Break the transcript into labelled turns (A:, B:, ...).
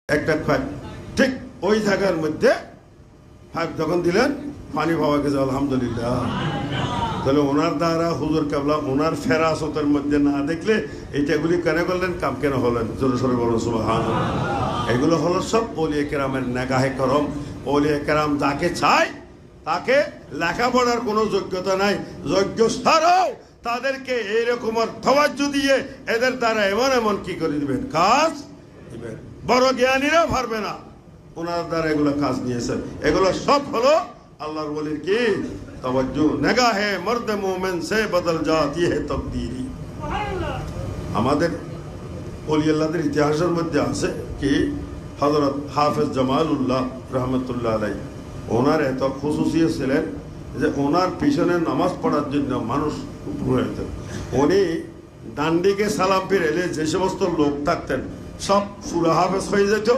A: একটা ঠিক ওই জায়গার মধ্যে ফাইভ যখন দিলেন পানি পাওয়া গেছে আলহামদুলিল্লাহ। তাহলে ওনার দ্বারা হুজুর কেবলা ওনার ফেরাসতের মধ্যে না দেখলে এইটাগুলি কেন করলেন, কাম কেন হলেন? জোরে সোরে বলুন সুবহানাল্লাহ। এগুলো হলো সব ওলিয়ে কেরামের নেগাহে করম। ওলিয়ে কেরাম যাকে চায় তাকে লেখাপড়ার কোনো যোগ্যতা নাই, যোগ্য ছাড়াও তাদেরকে এইরকম তওয়াজ্জু দিয়ে এদের দ্বারা এমন এমন কি করে দিবেন, কাজ দিবেন। বড় জ্ঞানীরা পারবে না, ওনার দ্বারা এগুলো কাজ নিয়েছেন। এগুলো সব হলো আল্লাহর ওলির কি তওয়াজ্জু। নেগাহে মর্দ মোমেন সে বদল জাতি হে তকদীরি। আমাদের ওলি আল্লাহদের ইতিহাসের মধ্যে আছে কি হযরত হাফেজ জামালউল্লাহ রহমতুল্লাহ আলাইহি, ওনার এত খুশুসিয়ত ছিলেন যে ওনার পিছনে নামাজ পড়ার জন্য মানুষ হইত। উনি ডান দিকে সালাম ফিরেলে যে সমস্ত লোক থাকতেন সব সূরা হাফেজ হয়ে যেত।